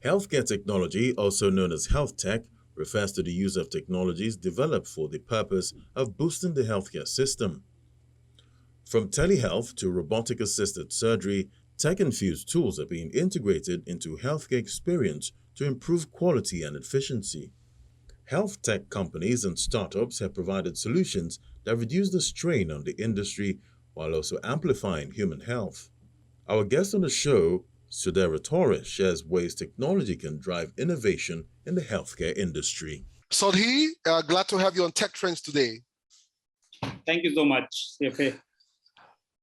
Healthcare technology, also known as health tech, refers to the use of technologies developed for the purpose of boosting the healthcare system. From telehealth to robotic assisted surgery, tech infused tools are being integrated into healthcare experience to improve quality and efficiency. Health tech companies and startups have provided solutions that reduce the strain on the industry while also amplifying human health. Our guest on the show, Sudir Rathore, shares ways technology can drive innovation in the healthcare industry. Sodhi, glad to have you on Tech Trends today. Thank you so much, CFA.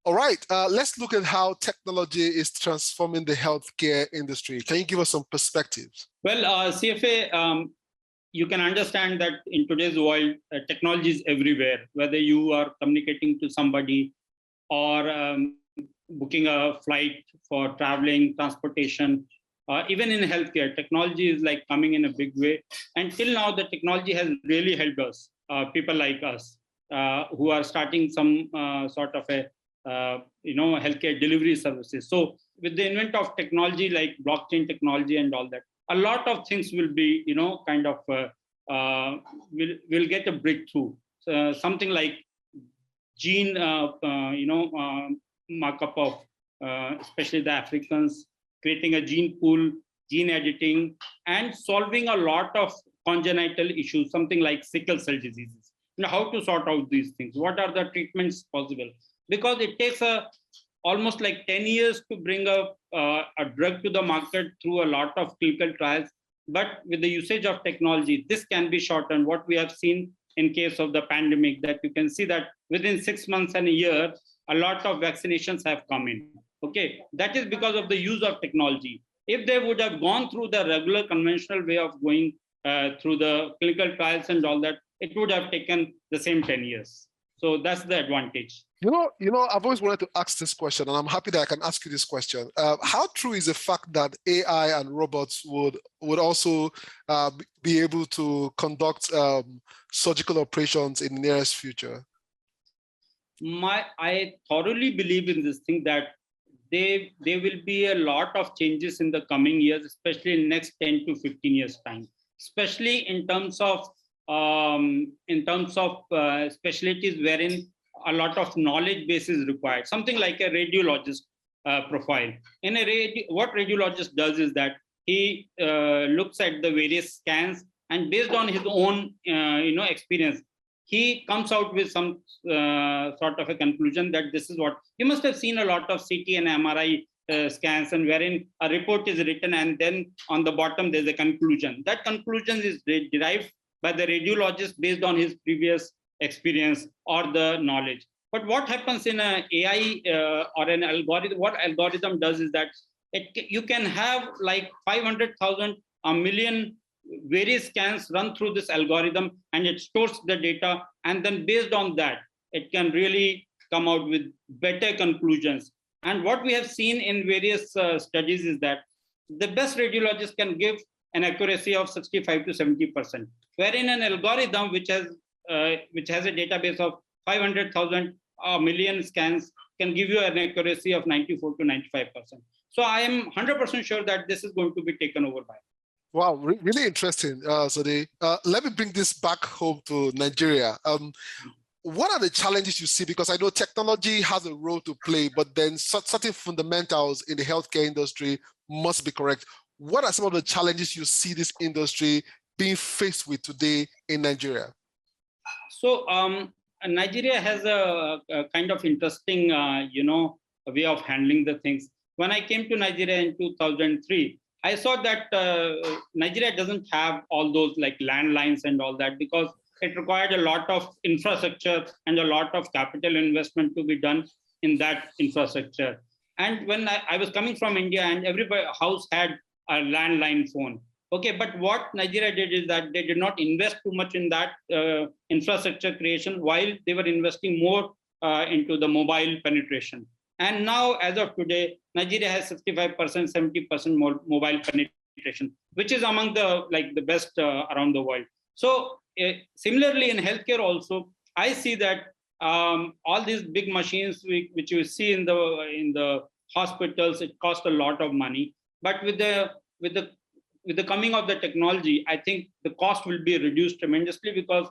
All right, let's look at how technology is transforming the healthcare industry. Can you give us some perspectives? Well, CFA, you can understand that in today's world, technology is everywhere, whether you are communicating to somebody or booking a flight for traveling, transportation, even in healthcare, technology is like coming in a big way. And till now, the technology has really helped us, people like us, who are starting some sort of a healthcare delivery services. So with the invent of technology like blockchain technology and all that, a lot of things will be, will get a breakthrough. Something like gene, markup of, especially the Africans, creating a gene pool, gene editing, and solving a lot of congenital issues, something like sickle cell diseases. How to sort out these things? What are the treatments possible? Because it takes almost like 10 years to bring a drug to the market through a lot of clinical trials. But with the usage of technology, this can be shortened. What we have seen in case of the pandemic, that you can see that within 6 months and a year, a lot of vaccinations have come in. Okay, that is because of the use of technology. If they would have gone through the regular conventional way of going through the clinical trials and all that, it would have taken the same 10 years. So that's the advantage. You know, I've always wanted to ask this question, and I'm happy that I can ask you this question. How true is the fact that AI and robots would also be able to conduct surgical operations in the nearest future? I thoroughly believe in this thing that there will be a lot of changes in the coming years, especially in next 10 to 15 years time, especially in terms of specialties wherein a lot of knowledge base is required, something like a radiologist profile. In what radiologist does is that he looks at the various scans, and based on his own experience, he comes out with some sort of a conclusion that this is what you must have seen. A lot of CT and MRI scans, and wherein a report is written, and then on the bottom there's a conclusion. That conclusion is derived by the radiologist based on his previous experience or the knowledge. But what happens in an AI or an algorithm, what algorithm does is that you can have like 500,000, a million various scans run through this algorithm, and it stores the data, and then based on that, it can really come out with better conclusions. And what we have seen in various studies is that the best radiologist can give an accuracy of 65 to 70%, wherein an algorithm which has a database of 500,000 million scans can give you an accuracy of 94 to 95%. So I am 100% sure that this is going to be taken over by. Wow, really interesting. So let me bring this back home to Nigeria. What are the challenges you see? Because I know technology has a role to play, but then certain fundamentals in the healthcare industry must be correct. What are some of the challenges you see this industry being faced with today in Nigeria? So Nigeria has a kind of interesting, way of handling the things. When I came to Nigeria in 2003, I saw that Nigeria doesn't have all those like landlines and all that, because it required a lot of infrastructure and a lot of capital investment to be done in that infrastructure. And when I was coming from India, and every house had a landline phone. Okay, but what Nigeria did is that they did not invest too much in that infrastructure creation, while they were investing more into the mobile penetration. And now, as of today, Nigeria has 65%, 70% more mobile penetration, which is among the best around the world. So similarly in healthcare also, I see that all these big machines which you see in the hospitals, it costs a lot of money. But with the with the coming of the technology, I think the cost will be reduced tremendously, because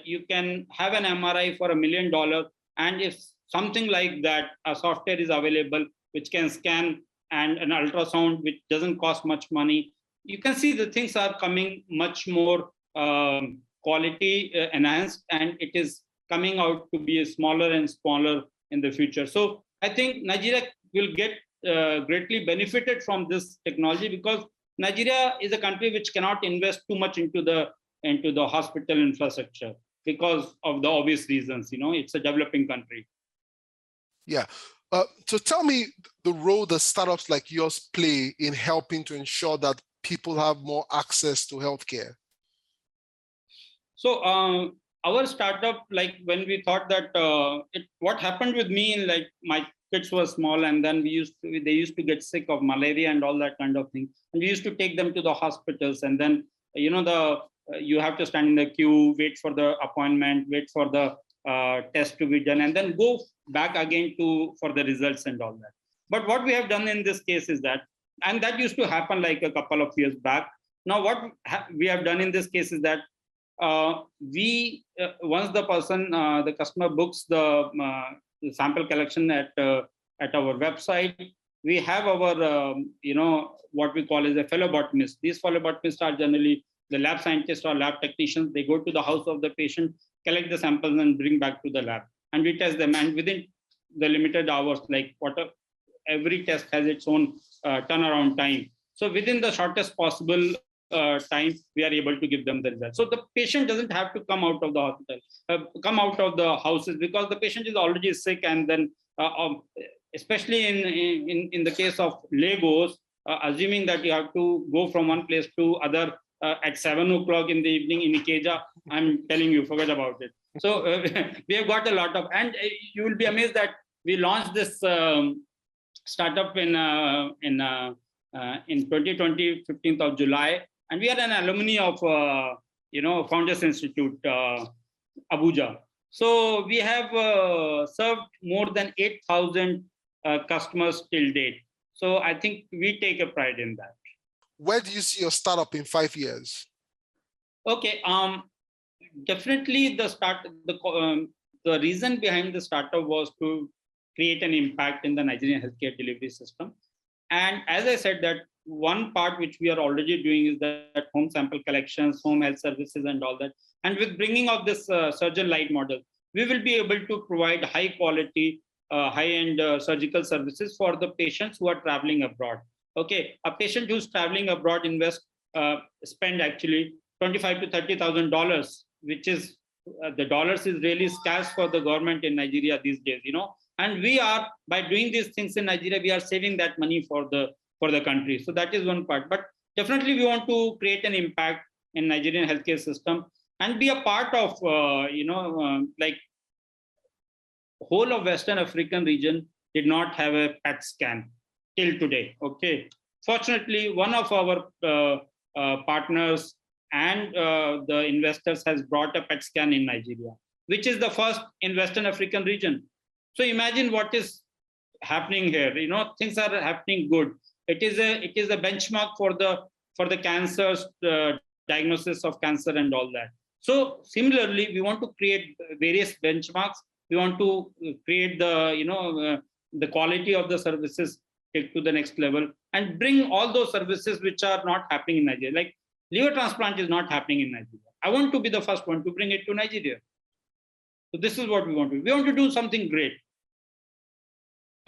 you can have an MRI for $1 million, and if something like that, a software is available which can scan, and an ultrasound which doesn't cost much money, you can see the things are coming much more quality enhanced, and it is coming out to be smaller and smaller in the future. So I think Nigeria will get greatly benefited from this technology, because Nigeria is a country which cannot invest too much into the hospital infrastructure because of the obvious reasons. It's a developing country. Yeah. So tell me the role that startups like yours play in helping to ensure that people have more access to healthcare. So our startup, like when we thought that what happened with me, like my kids were small, and then they used to get sick of malaria and all that kind of thing, and we used to take them to the hospitals, and then you have to stand in the queue, wait for the appointment, wait for the test to be done, and then go back again for the results and all that. But what we have done in this case is that, and that used to happen like a couple of years back. Now what we have done in this case is that once the customer books the sample collection at our website, we have our what we call as a phlebotomist. These phlebotomists are generally the lab scientists or lab technicians. They go to the house of the patient, collect the samples, and bring back to the lab, and we test them. And within the limited hours, like every test has its own turnaround time. So within the shortest possible time, we are able to give them the result. So the patient doesn't have to come out of the hospital, come out of the houses, because the patient is already sick. And then especially in the case of Lagos, assuming that you have to go from one place to other at 7 o'clock in the evening in Ikeja, I'm telling you, forget about it. So we have got a lot of, and you will be amazed that we launched this startup in 2020, 15th of July, and we are an alumni of Founders Institute, Abuja. So we have served more than 8,000 customers till date. So I think we take a pride in that. Where do you see your startup in 5 years? Okay, definitely the reason behind the startup was to create an impact in the Nigerian healthcare delivery system. And as I said, that one part which we are already doing is that home sample collections, home health services, and all that. And with bringing of this surgeon light model, we will be able to provide high quality, high-end surgical services for the patients who are traveling abroad. Okay, a patient who's traveling abroad spend actually $25,000 to $30,000, which is the dollars is really scarce for the government in Nigeria these days, And we are, by doing these things in Nigeria, we are saving that money for the country. So that is one part. But definitely we want to create an impact in Nigerian healthcare system and be a part of, like whole of Western African region did not have a PET scan till today. Okay. Fortunately, one of our partners and the investors has brought a PET scan in Nigeria, which is the first in Western African region. So imagine what is happening here. Things are happening good. It is a benchmark for the cancers, diagnosis of cancer and all that. So similarly, we want to create various benchmarks. We want to create the quality of the services take to the next level and bring all those services which are not happening in Nigeria. Like liver transplant is not happening in Nigeria. I want to be the first one to bring it to Nigeria. So this is what we want to do. We want to do something great.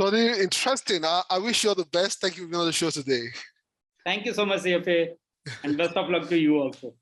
So interesting. I wish you all the best. Thank you for being on the show today. Thank you so much, CFA, and best of luck to you also.